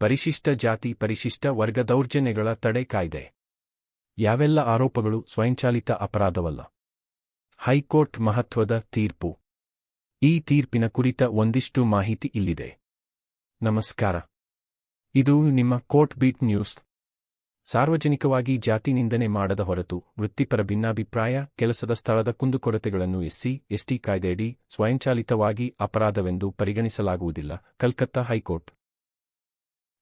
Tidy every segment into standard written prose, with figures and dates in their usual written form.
ಪರಿಶಿಷ್ಟ ಜಾತಿ ಪರಿಶಿಷ್ಟ ವರ್ಗ ದೌರ್ಜನ್ಯಗಳ ತಡೆ ಕಾಯ್ದೆ. ಯಾವೆಲ್ಲ ಆರೋಪಗಳು ಸ್ವಯಂಚಾಲಿತ ಅಪರಾಧವಲ್ಲ? ಹೈಕೋರ್ಟ್ ಮಹತ್ವದ ತೀರ್ಪು. ಈ ತೀರ್ಪಿನ ಕುರಿತ ಒಂದಿಷ್ಟು ಮಾಹಿತಿ ಇಲ್ಲಿದೆ. ನಮಸ್ಕಾರ. ಇದು ನಿಮ್ಮ ಕೋರ್ಟ್ ಬೀಟ್ ನ್ಯೂಸ್. ಸಾರ್ವಜನಿಕವಾಗಿ ಜಾತಿ ನಿಂದನೆ ಮಾಡದ ಹೊರತು ವೃತ್ತಿಪರ ಭಿನ್ನಾಭಿಪ್ರಾಯ, ಕೆಲಸದ ಸ್ಥಳದ ಕುಂದುಕೊರತೆಗಳನ್ನು ಎಸ್ಸಿ/ಎಸ್ಟಿ ಕಾಯ್ದೆಯಡಿ ಸ್ವಯಂಚಾಲಿತವಾಗಿ ಅಪರಾಧವೆಂದು ಪರಿಗಣಿಸಲಾಗುವುದಿಲ್ಲ. ಕಲ್ಕತ್ತಾ ಹೈಕೋರ್ಟ್.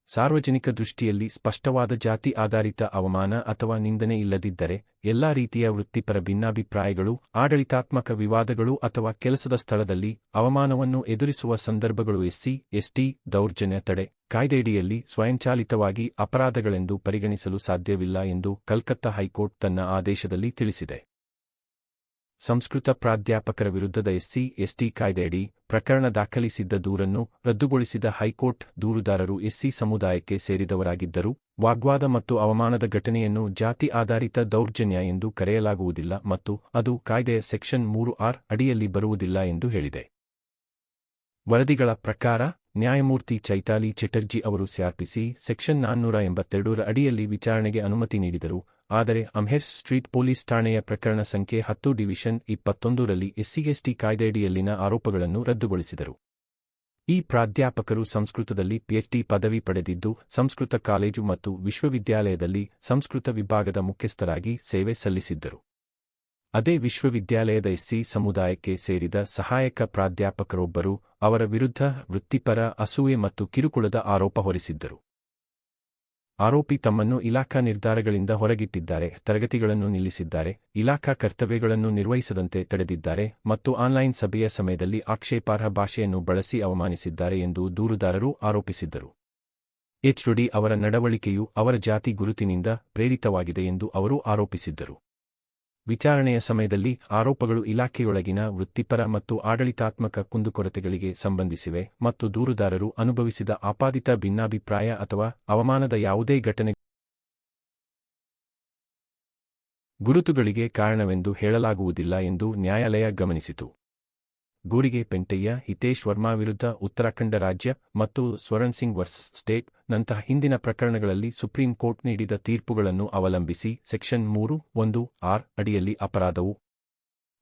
ಸಾರ್ವಜನಿಕ ದೃಷ್ಟಿಯಲ್ಲಿ ಸ್ಪಷ್ಟವಾದ ಜಾತಿ ಆಧಾರಿತ ಅವಮಾನ ಅಥವಾ ನಿಂದನೆ ಇಲ್ಲದಿದ್ದರೆ, ಎಲ್ಲಾ ರೀತಿಯ ವೃತ್ತಿಪರ ಭಿನ್ನಾಭಿಪ್ರಾಯಗಳು, ಆಡಳಿತಾತ್ಮಕ ವಿವಾದಗಳು ಅಥವಾ ಕೆಲಸದ ಸ್ಥಳದಲ್ಲಿ ಅವಮಾನವನ್ನು ಎದುರಿಸುವ ಸಂದರ್ಭಗಳು ಎಸ್ಸಿ/ಎಸ್ಟಿ ದೌರ್ಜನ್ಯ ತಡೆ ಕಾಯ್ದೆಯಡಿಯಲ್ಲಿ ಸ್ವಯಂಚಾಲಿತವಾಗಿ ಅಪರಾಧಗಳೆಂದು ಪರಿಗಣಿಸಲು ಸಾಧ್ಯವಿಲ್ಲ ಎಂದು ಕಲ್ಕತ್ತಾ ಹೈಕೋರ್ಟ್ ತನ್ನ ಆದೇಶದಲ್ಲಿ ತಿಳಿಸಿದೆ. ಸಂಸ್ಕೃತ ಪ್ರಾಧ್ಯಾಪಕರ ವಿರುದ್ಧದ ಎಸ್ಸಿ/ಎಸ್ಟಿ ಕಾಯ್ದೆಯಡಿ ಪ್ರಕರಣ ದಾಖಲಿಸಿದ್ದ ದೂರನ್ನು ರದ್ದುಗೊಳಿಸಿದ ಹೈಕೋರ್ಟ್, ದೂರುದಾರರು ಎಸ್ಸಿ ಸಮುದಾಯಕ್ಕೆ ಸೇರಿದವರಾಗಿದ್ದರೂ ವಾಗ್ವಾದ ಮತ್ತು ಅವಮಾನದ ಘಟನೆಯನ್ನು ಜಾತಿ ಆಧಾರಿತ ದೌರ್ಜನ್ಯ ಎಂದು ಕರೆಯಲಾಗುವುದಿಲ್ಲ ಮತ್ತು ಅದು ಕಾಯ್ದೆಯ ಸೆಕ್ಷನ್ 3(r) ಅಡಿಯಲ್ಲಿ ಬರುವುದಿಲ್ಲ ಎಂದು ಹೇಳಿದೆ. ವರದಿಗಳ ಪ್ರಕಾರ, ನ್ಯಾಯಮೂರ್ತಿ ಚೈತಾಲಿ ಚಟರ್ಜಿ ಅವರು ಸಿಆರ್ಪಿಸಿ ಸೆಕ್ಷನ್ 482 ಅಡಿಯಲ್ಲಿ ವಿಚಾರಣೆಗೆ ಅನುಮತಿ ನೀಡಿದರು, ಆದರೆ ಅಮ್ಹೆರ್ಸ್ಟ್ ಸ್ಟ್ರೀಟ್ ಪೊಲೀಸ್ ಠಾಣೆಯ ಪ್ರಕರಣ ಸಂಖ್ಯೆ 10 ಡಿವಿಷನ್ 21 ರಲ್ಲಿ ಎಸ್ಸಿ/ಎಸ್ಟಿ ಕಾಯ್ದೆಯಡಿಯಲ್ಲಿನ ಆರೋಪಗಳನ್ನು ರದ್ದುಗೊಳಿಸಿದರು. ಈ ಪ್ರಾಧ್ಯಾಪಕರು ಸಂಸ್ಕೃತದಲ್ಲಿ ಪಿಎಚ್ಡಿ ಪದವಿ ಪಡೆದಿದ್ದು, ಸಂಸ್ಕೃತ ಕಾಲೇಜು ಮತ್ತು ವಿಶ್ವವಿದ್ಯಾಲಯದಲ್ಲಿ ಸಂಸ್ಕೃತ ವಿಭಾಗದ ಮುಖ್ಯಸ್ಥರಾಗಿ ಸೇವೆ ಸಲ್ಲಿಸಿದ್ದರು. ಅದೇ ವಿಶ್ವವಿದ್ಯಾಲಯದ ಎಸ್ಸಿ ಸಮುದಾಯಕ್ಕೆ ಸೇರಿದ ಸಹಾಯಕ ಪ್ರಾಧ್ಯಾಪಕರೊಬ್ಬರು ಅವರ ವಿರುದ್ಧ ವೃತ್ತಿಪರ ಅಸೂಯೆ ಮತ್ತು ಕಿರುಕುಳದ ಆರೋಪ ಹೊರಿಸಿದ್ದರು. ಆರೋಪಿ ತಮ್ಮನ್ನು ಇಲಾಖಾ ನಿರ್ಧಾರಗಳಿಂದ ಹೊರಗಿಟ್ಟಿದ್ದಾರೆ, ತರಗತಿಗಳನ್ನು ನಿಲ್ಲಿಸಿದ್ದಾರೆ, ಇಲಾಖಾ ಕರ್ತವ್ಯಗಳನ್ನು ನಿರ್ವಹಿಸದಂತೆ ತಡೆದಿದ್ದಾರೆ ಮತ್ತು ಆನ್ಲೈನ್ ಸಭೆಯ ಸಮಯದಲ್ಲಿ ಆಕ್ಷೇಪಾರ್ಹ ಭಾಷೆಯನ್ನು ಬಳಸಿ ಅವಮಾನಿಸಿದ್ದಾರೆ ಎಂದು ದೂರುದಾರರು ಆರೋಪಿಸಿದ್ದರು. ಎಚ್ಡಿ ಅವರ ನಡವಳಿಕೆಯು ಅವರ ಜಾತಿ ಗುರುತಿನಿಂದ ಪ್ರೇರಿತವಾಗಿದೆ ಎಂದು ಅವರು ಆರೋಪಿಸಿದ್ದರು. ವಿಚಾರಣೆಯ ಸಮಯದಲ್ಲಿ ಆರೋಪಗಳು ಇಲಾಖೆಯೊಳಗಿನ ವೃತ್ತಿಪರ ಮತ್ತು ಆಡಳಿತಾತ್ಮಕ ಕುಂದುಕೊರತೆಗಳಿಗೆ ಸಂಬಂಧಿಸಿವೆ ಮತ್ತು ದೂರುದಾರರು ಅನುಭವಿಸಿದ ಆಪಾದಿತ ಭಿನ್ನಾಭಿಪ್ರಾಯ ಅಥವಾ ಅವಮಾನದ ಯಾವುದೇ ಘಟನೆ ಗುರುತುಗಳಿಗೆ ಕಾರಣವೆಂದು ಹೇಳಲಾಗುವುದಿಲ್ಲ ಎಂದು ನ್ಯಾಯಾಲಯ ಗಮನಿಸಿತು. ಗೋರಿಗೆ ಪೆಂಟಯ್ಯ, ಹಿತೇಶ್ ವರ್ಮಾ ವಿರುದ್ಧ ಉತ್ತರಾಖಂಡ ರಾಜ್ಯ ಮತ್ತು ಸ್ವರಣ್ ಸಿಂಗ್ ವರ್ಸಸ್ ಸ್ಟೇಟ್ ನಂತಹ ಹಿಂದಿನ ಪ್ರಕರಣಗಳಲ್ಲಿ ಸುಪ್ರೀಂ ಕೋರ್ಟ್ ನೀಡಿದ ತೀರ್ಪುಗಳನ್ನು ಅವಲಂಬಿಸಿ ಸೆಕ್ಷನ್ 3(1)(r) ಅಡಿಯಲ್ಲಿ ಅಪರಾಧವು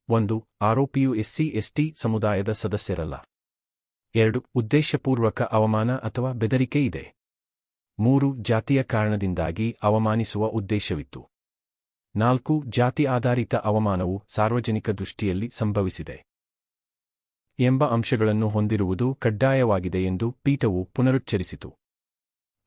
1. ಆರೋಪಿಯು ಎಸ್ಸಿ/ಎಸ್ಟಿ ಸಮುದಾಯದ ಸದಸ್ಯರಲ್ಲ. 2. ಉದ್ದೇಶಪೂರ್ವಕ ಅವಮಾನ ಅಥವಾ ಬೆದರಿಕೆ ಇದೆ. 3. ಜಾತಿಯ ಕಾರಣದಿಂದಾಗಿ ಅವಮಾನಿಸುವ ಉದ್ದೇಶವಿತ್ತು. 4. ಜಾತಿ ಆಧಾರಿತ ಅವಮಾನವು ಸಾರ್ವಜನಿಕ ದೃಷ್ಟಿಯಲ್ಲಿ ಸಂಭವಿಸಿದೆ ಎಂಬ ಅಂಶಗಳನ್ನು ಹೊಂದಿರುವುದು ಕಡ್ಡಾಯವಾಗಿದೆ ಎಂದು ಪೀಠವು ಪುನರುಚ್ಚರಿಸಿತು.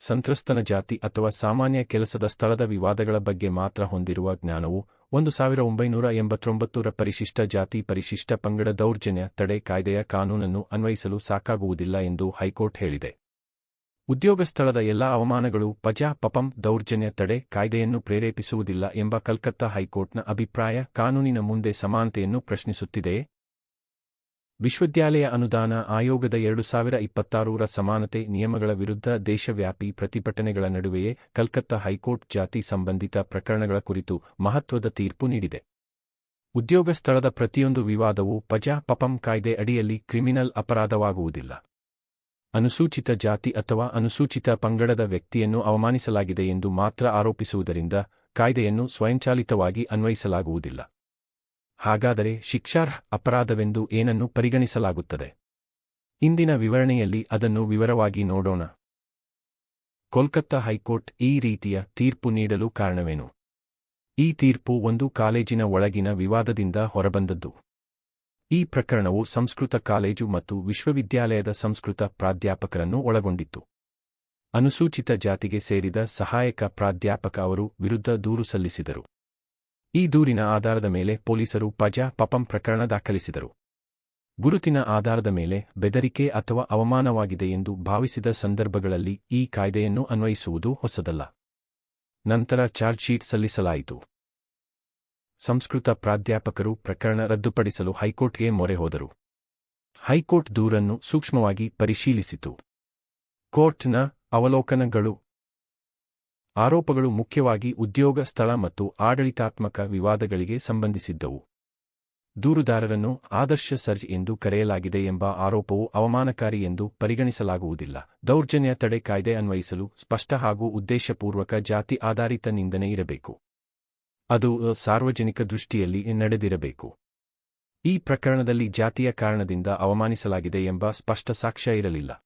ಸಂತ್ರಸ್ತನ ಜಾತಿ ಅಥವಾ ಸಾಮಾನ್ಯ ಕೆಲಸದ ಸ್ಥಳದ ವಿವಾದಗಳ ಬಗ್ಗೆ ಮಾತ್ರ ಹೊಂದಿರುವ ಜ್ಞಾನವು 1989ರ ಪರಿಶಿಷ್ಟ ಜಾತಿ ಪರಿಶಿಷ್ಟ ಪಂಗಡ ದೌರ್ಜನ್ಯ ತಡೆ ಕಾಯ್ದೆಯ ಕಾನೂನನ್ನು ಅನ್ವಯಿಸಲು ಸಾಕಾಗುವುದಿಲ್ಲ ಎಂದು ಹೈಕೋರ್ಟ್ ಹೇಳಿದೆ. ಉದ್ಯೋಗ ಸ್ಥಳದ ಎಲ್ಲಾ ಅವಮಾನಗಳು ಪಜಾ-ಪಪಂ ದೌರ್ಜನ್ಯ ತಡೆ ಕಾಯ್ದೆಯನ್ನು ಪ್ರೇರೇಪಿಸುವುದಿಲ್ಲ ಎಂಬ ಕಲ್ಕತ್ತಾ ಹೈಕೋರ್ಟ್ನ ಅಭಿಪ್ರಾಯ ಕಾನೂನಿನ ಮುಂದೆ ಸಮಾನತೆಯನ್ನು ಪ್ರಶ್ನಿಸುತ್ತಿದೆಯೇ? ವಿಶ್ವವಿದ್ಯಾಲಯ ಅನುದಾನ ಆಯೋಗದ 2026ರ ಸಮಾನತೆ ನಿಯಮಗಳ ವಿರುದ್ಧ ದೇಶವ್ಯಾಪಿ ಪ್ರತಿಭಟನೆಗಳ ನಡುವೆಯೇ ಕಲ್ಕತ್ತಾ ಹೈಕೋರ್ಟ್ ಜಾತಿ ಸಂಬಂಧಿತ ಪ್ರಕರಣಗಳ ಕುರಿತು ಮಹತ್ವದ ತೀರ್ಪು ನೀಡಿದೆ. ಉದ್ಯೋಗ ಸ್ಥಳದ ಪ್ರತಿಯೊಂದು ವಿವಾದವೂ ಪಜಾ-ಪಪಂ ಕಾಯ್ದೆ ಅಡಿಯಲ್ಲಿ ಕ್ರಿಮಿನಲ್ ಅಪರಾಧವಾಗುವುದಿಲ್ಲ. ಅನುಸೂಚಿತ ಜಾತಿ ಅಥವಾ ಅನುಸೂಚಿತ ಪಂಗಡದ ವ್ಯಕ್ತಿಯನ್ನು ಅವಮಾನಿಸಲಾಗಿದೆ ಎಂದು ಮಾತ್ರ ಆರೋಪಿಸುವುದರಿಂದ ಕಾಯ್ದೆಯನ್ನು ಸ್ವಯಂಚಾಲಿತವಾಗಿ ಅನ್ವಯಿಸಲಾಗುವುದಿಲ್ಲ. ಹಾಗಾದರೆ ಶಿಕ್ಷಾರ್ಹ ಅಪರಾಧವೆಂದು ಏನನ್ನು ಪರಿಗಣಿಸಲಾಗುತ್ತದೆ? ಇಂದಿನ ವಿವರಣೆಯಲ್ಲಿ ಅದನ್ನು ವಿವರವಾಗಿ ನೋಡೋಣ. ಕೋಲ್ಕತ್ತಾ ಹೈಕೋರ್ಟ್ ಈ ರೀತಿಯ ತೀರ್ಪು ನೀಡಲು ಕಾರಣವೇನು? ಈ ತೀರ್ಪು ಒಂದು ಕಾಲೇಜಿನ ಒಳಗಿನ ವಿವಾದದಿಂದ ಹೊರಬಂದದ್ದು. ಈ ಪ್ರಕರಣವು ಸಂಸ್ಕೃತ ಕಾಲೇಜು ಮತ್ತು ವಿಶ್ವವಿದ್ಯಾಲಯದ ಸಂಸ್ಕೃತ ಪ್ರಾಧ್ಯಾಪಕರನ್ನು ಒಳಗೊಂಡಿತ್ತು. ಅನುಸೂಚಿತ ಜಾತಿಗೆ ಸೇರಿದ ಸಹಾಯಕ ಪ್ರಾಧ್ಯಾಪಕ ಅವರು ವಿರುದ್ಧ ದೂರು ಸಲ್ಲಿಸಿದರು. ಈ ದೂರಿನ ಆಧಾರದ ಮೇಲೆ ಪೊಲೀಸರು ಪಜಾ-ಪಪಂ ಪ್ರಕರಣ ದಾಖಲಿಸಿದರು. ಗುರುತಿನ ಆಧಾರದ ಮೇಲೆ ಬೆದರಿಕೆ ಅಥವಾ ಅವಮಾನವಾಗಿದೆ ಎಂದು ಭಾವಿಸಿದ ಸಂದರ್ಭಗಳಲ್ಲಿ ಈ ಕಾಯ್ದೆಯನ್ನು ಅನ್ವಯಿಸುವುದು ಹೊಸದಲ್ಲ. ನಂತರ ಚಾರ್ಜ್ ಶೀಟ್ ಸಲ್ಲಿಸಲಾಯಿತು. ಸಂಸ್ಕೃತ ಪ್ರಾಧ್ಯಾಪಕರು ಪ್ರಕರಣ ರದ್ದುಪಡಿಸಲು ಹೈಕೋರ್ಟ್ಗೆ ಮೊರೆ ಹೋದರು. ಹೈಕೋರ್ಟ್ ದೂರನ್ನು ಸೂಕ್ಷ್ಮವಾಗಿ ಪರಿಶೀಲಿಸಿತು. ಕೋರ್ಟ್ನ ಅವಲೋಕನಗಳು. ಆರೋಪಗಳು ಮುಖ್ಯವಾಗಿ ಉದ್ಯೋಗ ಸ್ಥಳ ಮತ್ತು ಆಡಳಿತಾತ್ಮಕ ವಿವಾದಗಳಿಗೆ ಸಂಬಂಧಿಸಿದ್ದವು. ದೂರುದಾರರನ್ನು ಆದರ್ಶ ಸರ್ಜ್ ಎಂದು ಕರೆಯಲಾಗಿದೆ ಎಂಬ ಆರೋಪವು ಅವಮಾನಕಾರಿ ಎಂದು ಪರಿಗಣಿಸಲಾಗುವುದಿಲ್ಲ. ದೌರ್ಜನ್ಯ ತಡೆ ಕಾಯ್ದೆ ಅನ್ವಯಿಸಲು ಸ್ಪಷ್ಟ ಹಾಗೂ ಉದ್ದೇಶಪೂರ್ವಕ ಜಾತಿ ಆಧಾರಿತ ನಿಂದನೆ ಇರಬೇಕು. ಅದು ಸಾರ್ವಜನಿಕ ದೃಷ್ಟಿಯಲ್ಲಿ ನಡೆದಿರಬೇಕು. ಈ ಪ್ರಕರಣದಲ್ಲಿ ಜಾತಿಯ ಕಾರಣದಿಂದ ಅವಮಾನಿಸಲಾಗಿದೆ ಎಂಬ ಸ್ಪಷ್ಟ ಸಾಕ್ಷ್ಯ ಇರಲಿಲ್ಲ.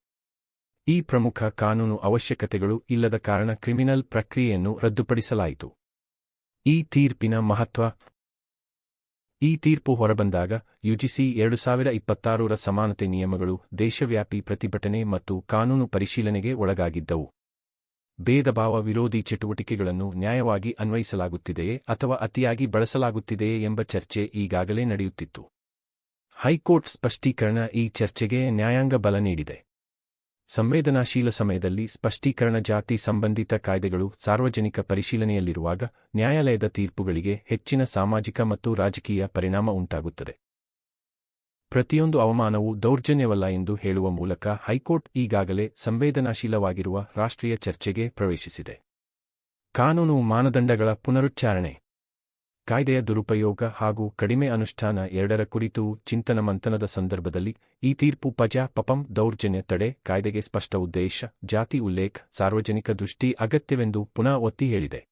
ಈ ಪ್ರಮುಖ ಕಾನೂನು ಅವಶ್ಯಕತೆಗಳು ಇಲ್ಲದ ಕಾರಣ ಕ್ರಿಮಿನಲ್ ಪ್ರಕ್ರಿಯೆಯನ್ನು ರದ್ದುಪಡಿಸಲಾಯಿತು. ಈ ತೀರ್ಪಿನ ಮಹತ್ವ. ಈ ತೀರ್ಪು ಹೊರಬಂದಾಗ ಯುಜಿಸಿ 2026ರ ಸಮಾನತೆ ನಿಯಮಗಳು ದೇಶವ್ಯಾಪಿ ಪ್ರತಿಭಟನೆ ಮತ್ತು ಕಾನೂನು ಪರಿಶೀಲನೆಗೆ ಒಳಗಾಗಿದ್ದವು. ಭೇದಭಾವ ವಿರೋಧಿ ಚಟುವಟಿಕೆಗಳನ್ನು ನ್ಯಾಯವಾಗಿ ಅನ್ವಯಿಸಲಾಗುತ್ತಿದೆಯೇ ಅಥವಾ ಅತಿಯಾಗಿ ಬಳಸಲಾಗುತ್ತಿದೆಯೇ ಎಂಬ ಚರ್ಚೆ ಈಗಾಗಲೇ ನಡೆಯುತ್ತಿತ್ತು. ಹೈಕೋರ್ಟ್ ಸ್ಪಷ್ಟೀಕರಣ ಈ ಚರ್ಚೆಗೆ ನ್ಯಾಯಾಂಗ ಬಲ ನೀಡಿದೆ. ಸಂವೇದನಾಶೀಲ ಸಮಯದಲ್ಲಿ ಸ್ಪಷ್ಟೀಕರಣ ಜಾತಿ ಸಂಬಂಧಿತ ಕಾಯ್ದೆಗಳು ಸಾರ್ವಜನಿಕ ಪರಿಶೀಲನೆಯಲ್ಲಿರುವಾಗ ನ್ಯಾಯಾಲಯದ ತೀರ್ಪುಗಳಿಗೆ ಹೆಚ್ಚಿನ ಸಾಮಾಜಿಕ ಮತ್ತು ರಾಜಕೀಯ ಪರಿಣಾಮ ಉಂಟಾಗುತ್ತದೆ. ಪ್ರತಿಯೊಂದು ಅವಮಾನವು ದೌರ್ಜನ್ಯವಲ್ಲ ಎಂದು ಹೇಳುವ ಮೂಲಕ ಹೈಕೋರ್ಟ್ ಈಗಾಗಲೇ ಸಂವೇದನಾಶೀಲವಾಗಿರುವ ರಾಷ್ಟ್ರೀಯ ಚರ್ಚೆಗೆ ಪ್ರವೇಶಿಸಿದೆ. ಕಾನೂನು ಮಾನದಂಡಗಳ ಪುನರುಚ್ಚಾರಣೆ. ಕಾಯ್ದೆಯ ದುರುಪಯೋಗ ಹಾಗೂ ಕಡಿಮೆ ಅನುಷ್ಠಾನ ಎರಡರ ಕುರಿತು ಚಿಂತನ ಮಂಥನದ ಸಂದರ್ಭದಲ್ಲಿ ಈ ತೀರ್ಪು ಪಜಾ-ಪಪಂ ದೌರ್ಜನ್ಯ ತಡೆ ಕಾಯ್ದೆಗೆ ಸ್ಪಷ್ಟ ಉದ್ದೇಶ, ಜಾತಿ ಉಲ್ಲೇಖ, ಸಾರ್ವಜನಿಕ ದೃಷ್ಟಿ ಅಗತ್ಯವೆಂದು ಪುನಃ ಒತ್ತಿ ಹೇಳಿದೆ.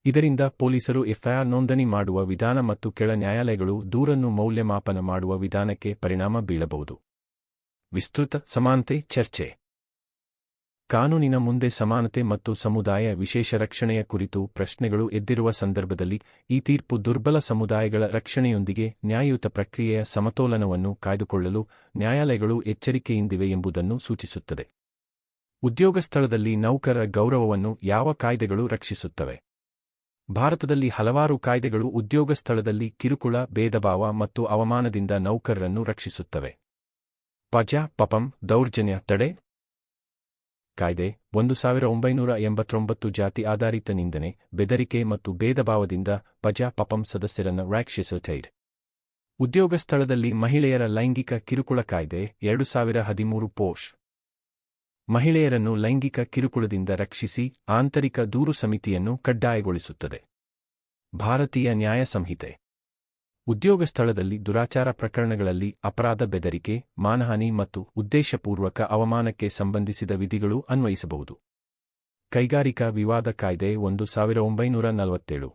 ಇದರಿಂದ ಪೊಲೀಸರು ಎಫ್ಐಆರ್ ನೋಂದಣಿ ಮಾಡುವ ವಿಧಾನ ಮತ್ತು ಕೆಳ ನ್ಯಾಯಾಲಯಗಳು ದೂರನ್ನು ಮೌಲ್ಯಮಾಪನ ಮಾಡುವ ವಿಧಾನಕ್ಕೆ ಪರಿಣಾಮ ಬೀಳಬಹುದು. ವಿಸ್ತೃತ ಸಮಾನತೆ ಚರ್ಚೆ. ಕಾನೂನಿನ ಮುಂದೆ ಸಮಾನತೆ ಮತ್ತು ಸಮುದಾಯ ವಿಶೇಷ ರಕ್ಷಣೆಯ ಕುರಿತು ಪ್ರಶ್ನೆಗಳು ಎದ್ದಿರುವ ಸಂದರ್ಭದಲ್ಲಿ ಈ ತೀರ್ಪು ದುರ್ಬಲ ಸಮುದಾಯಗಳ ರಕ್ಷಣೆಯೊಂದಿಗೆ ನ್ಯಾಯಯುತ ಪ್ರಕ್ರಿಯೆಯ ಸಮತೋಲನವನ್ನು ಕಾಯ್ದುಕೊಳ್ಳಲು ನ್ಯಾಯಾಲಯಗಳು ಎಚ್ಚರಿಕೆಯಿಂದಿವೆ ಎಂಬುದನ್ನು ಸೂಚಿಸುತ್ತದೆ. ಉದ್ಯೋಗ ಸ್ಥಳದಲ್ಲಿ ನೌಕರರ ಗೌರವವನ್ನು ಯಾವ ಕಾಯ್ದೆಗಳು ರಕ್ಷಿಸುತ್ತವೆ? ಭಾರತದಲ್ಲಿ ಹಲವಾರು ಕಾಯ್ದೆಗಳು ಉದ್ಯೋಗ ಸ್ಥಳದಲ್ಲಿ ಕಿರುಕುಳ, ಭೇದಭಾವ ಮತ್ತು ಅವಮಾನದಿಂದ ನೌಕರರನ್ನು ರಕ್ಷಿಸುತ್ತವೆ. ಪಜಾ-ಪಪಂ ದೌರ್ಜನ್ಯ ತಡೆ ಕಾಯ್ದೆ 1989 ಜಾತಿ ಆಧಾರಿತ ನಿಂದನೆ, ಬೆದರಿಕೆ ಮತ್ತು ಭೇದಭಾವದಿಂದ ಪಜಾ-ಪಪಂ ಸದಸ್ಯರನ್ನು ರಕ್ಷಿಸುತ್ತದೆ. ಉದ್ಯೋಗ ಸ್ಥಳದಲ್ಲಿ ಮಹಿಳೆಯರ ಲೈಂಗಿಕ ಕಿರುಕುಳ ಕಾಯ್ದೆ 2013 ಪೋಷ್. ಮಹಿಳೆಯರನ್ನು ಲೈಂಗಿಕ ಕಿರುಕುಳದಿಂದ ರಕ್ಷಿಸಿ ಆಂತರಿಕ ದೂರು ಸಮಿತಿಯನ್ನು ಕಡ್ಡಾಯಗೊಳಿಸುತ್ತದೆ. ಭಾರತೀಯ ನ್ಯಾಯ ಸಂಹಿತೆ. ಉದ್ಯೋಗ ಸ್ಥಳದಲ್ಲಿ ದುರಾಚಾರ ಪ್ರಕರಣಗಳಲ್ಲಿ ಅಪರಾಧ, ಬೆದರಿಕೆ, ಮಾನಹಾನಿ ಮತ್ತು ಉದ್ದೇಶಪೂರ್ವಕ ಅವಮಾನಕ್ಕೆ ಸಂಬಂಧಿಸಿದ ವಿಧಿಗಳು ಅನ್ವಯಿಸಬಹುದು. ಕೈಗಾರಿಕಾ ವಿವಾದ ಕಾಯ್ದೆ 1947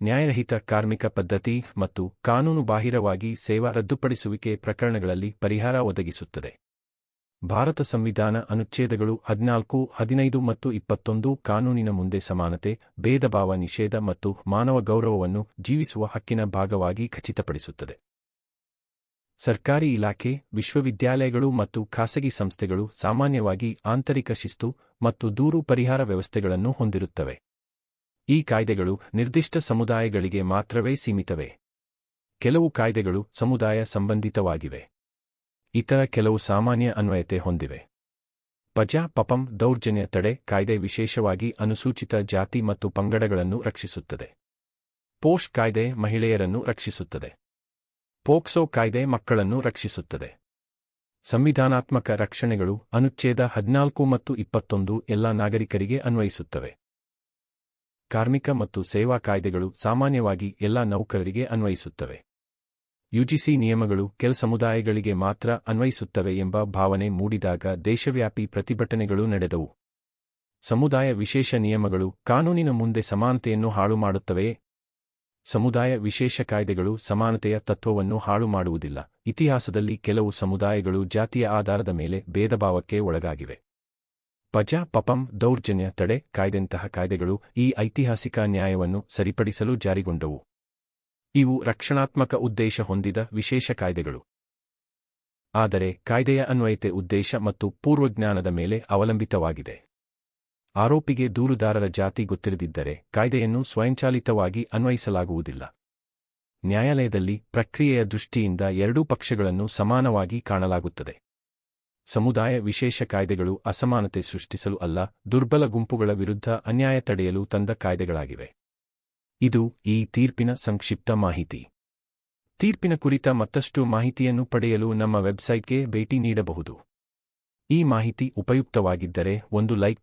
ನ್ಯಾಯರಹಿತ ಕಾರ್ಮಿಕ ಪದ್ಧತಿ ಮತ್ತು ಕಾನೂನು ಬಾಹಿರವಾಗಿ ಸೇವಾ ರದ್ದುಪಡಿಸುವಿಕೆ ಪ್ರಕರಣಗಳಲ್ಲಿ ಪರಿಹಾರ ಒದಗಿಸುತ್ತದೆ. ಭಾರತ ಸಂವಿಧಾನ ಅನುಚ್ಛೇದಗಳು 14, 15 ಮತ್ತು 21 ಕಾನೂನಿನ ಮುಂದೆ ಸಮಾನತೆ, ಭೇದಭಾವ ನಿಷೇಧ ಮತ್ತು ಮಾನವ ಗೌರವವನ್ನು ಜೀವಿಸುವ ಹಕ್ಕಿನ ಭಾಗವಾಗಿ ಖಚಿತಪಡಿಸುತ್ತದೆ. ಸರ್ಕಾರಿ ಇಲಾಖೆ, ವಿಶ್ವವಿದ್ಯಾಲಯಗಳು ಮತ್ತು ಖಾಸಗಿ ಸಂಸ್ಥೆಗಳು ಸಾಮಾನ್ಯವಾಗಿ ಆಂತರಿಕ ಶಿಸ್ತು ಮತ್ತು ದೂರು ಪರಿಹಾರ ವ್ಯವಸ್ಥೆಗಳನ್ನು ಹೊಂದಿರುತ್ತವೆ. ಈ ಕಾಯ್ದೆಗಳು ನಿರ್ದಿಷ್ಟ ಸಮುದಾಯಗಳಿಗೆ ಮಾತ್ರವೇ ಸೀಮಿತವೇ. ಕೆಲವು ಕಾಯ್ದೆಗಳು ಸಮುದಾಯ ಸಂಬಂಧಿತವಾಗಿವೆ. ಇತರ ಕೆಲವು ಸಾಮಾನ್ಯ ಅನ್ವಯತೆ ಹೊಂದಿವೆ. ಪಜಾ-ಪಪಂ ದೌರ್ಜನ್ಯ ತಡೆ ಕಾಯ್ದೆ ವಿಶೇಷವಾಗಿ ಅನುಸೂಚಿತ ಜಾತಿ ಮತ್ತು ಪಂಗಡಗಳನ್ನು ರಕ್ಷಿಸುತ್ತದೆ. ಪೋಷ್ ಕಾಯ್ದೆ ಮಹಿಳೆಯರನ್ನು ರಕ್ಷಿಸುತ್ತದೆ. ಪೋಕ್ಸೋ ಕಾಯ್ದೆ ಮಕ್ಕಳನ್ನು ರಕ್ಷಿಸುತ್ತದೆ. ಸಂವಿಧಾನಾತ್ಮಕ ರಕ್ಷಣೆಗಳು ಅನುಚ್ಛೇದ 14 ಮತ್ತು 21 ಎಲ್ಲ ನಾಗರಿಕರಿಗೆ ಅನ್ವಯಿಸುತ್ತವೆ. ಕಾರ್ಮಿಕ ಮತ್ತು ಸೇವಾ ಕಾಯ್ದೆಗಳು ಸಾಮಾನ್ಯವಾಗಿ ಎಲ್ಲ ನೌಕರರಿಗೆ ಅನ್ವಯಿಸುತ್ತವೆ. ಯುಜಿಸಿ ನಿಯಮಗಳು ಕೆಲ ಸಮುದಾಯಗಳಿಗೆ ಮಾತ್ರ ಅನ್ವಯಿಸುತ್ತವೆ ಎಂಬ ಭಾವನೆ ಮೂಡಿದಾಗ ದೇಶವ್ಯಾಪಿ ಪ್ರತಿಭಟನೆಗಳು ನಡೆದವು. ಸಮುದಾಯ ವಿಶೇಷ ನಿಯಮಗಳು ಕಾನೂನಿನ ಮುಂದೆ ಸಮಾನತೆಯನ್ನು ಹಾಳು ಮಾಡುತ್ತವೆಯೇ? ಸಮುದಾಯ ವಿಶೇಷ ಕಾಯ್ದೆಗಳು ಸಮಾನತೆಯ ತತ್ವವನ್ನು ಹಾಳು ಮಾಡುವುದಿಲ್ಲ. ಇತಿಹಾಸದಲ್ಲಿ ಕೆಲವು ಸಮುದಾಯಗಳು ಜಾತಿಯ ಆಧಾರದ ಮೇಲೆ ಭೇದಭಾವಕ್ಕೆ ಒಳಗಾಗಿವೆ. ಪಜಾ-ಪಪಂ ದೌರ್ಜನ್ಯ ತಡೆ ಕಾಯ್ದೆಂತಹ ಕಾಯ್ದೆಗಳು ಈ ಐತಿಹಾಸಿಕ ನ್ಯಾಯವನ್ನು ಸರಿಪಡಿಸಲು ಜಾರಿಗೊಂಡವು. ಇವು ರಕ್ಷಣಾತ್ಮಕ ಉದ್ದೇಶ ಹೊಂದಿದ ವಿಶೇಷ ಕಾಯ್ದೆಗಳು. ಆದರೆ ಕಾಯ್ದೆಯ ಅನ್ವಯತೆ ಉದ್ದೇಶ ಮತ್ತು ಪೂರ್ವಜ್ಞಾನದ ಮೇಲೆ ಅವಲಂಬಿತವಾಗಿದೆ. ಆರೋಪಿಗೆ ದೂರುದಾರರ ಜಾತಿ ಗೊತ್ತಿರದಿದ್ದರೆ ಕಾಯ್ದೆಯನ್ನು ಸ್ವಯಂಚಾಲಿತವಾಗಿ ಅನ್ವಯಿಸಲಾಗುವುದಿಲ್ಲ. ನ್ಯಾಯಾಲಯದಲ್ಲಿ ಪ್ರಕ್ರಿಯೆಯ ದೃಷ್ಟಿಯಿಂದ ಎರಡೂ ಪಕ್ಷಗಳನ್ನು ಸಮಾನವಾಗಿ ಕಾಣಲಾಗುತ್ತದೆ. ಸಮುದಾಯ ವಿಶೇಷ ಕಾಯ್ದೆಗಳು ಅಸಮಾನತೆ ಸೃಷ್ಟಿಸಲು ಅಲ್ಲ, ದುರ್ಬಲ ಗುಂಪುಗಳ ವಿರುದ್ಧ ಅನ್ಯಾಯ ತಡೆಯಲು ತಂದ ಕಾಯ್ದೆಗಳಾಗಿವೆ. ಇದು ಈ ತೀರ್ಪಿನ ಸಂಕ್ಷಿಪ್ತ ಮಾಹಿತಿ. ತೀರ್ಪಿನ ಕುರಿತ ಮತ್ತಷ್ಟು ಮಾಹಿತಿಯನ್ನು ಪಡೆಯಲು ನಮ್ಮ ವೆಬ್ಸೈಟ್ಗೆ ಭೇಟಿ ನೀಡಬಹುದು. ಈ ಮಾಹಿತಿ ಉಪಯುಕ್ತವಾಗಿದ್ದರೆ ಒಂದು ಲೈಕ್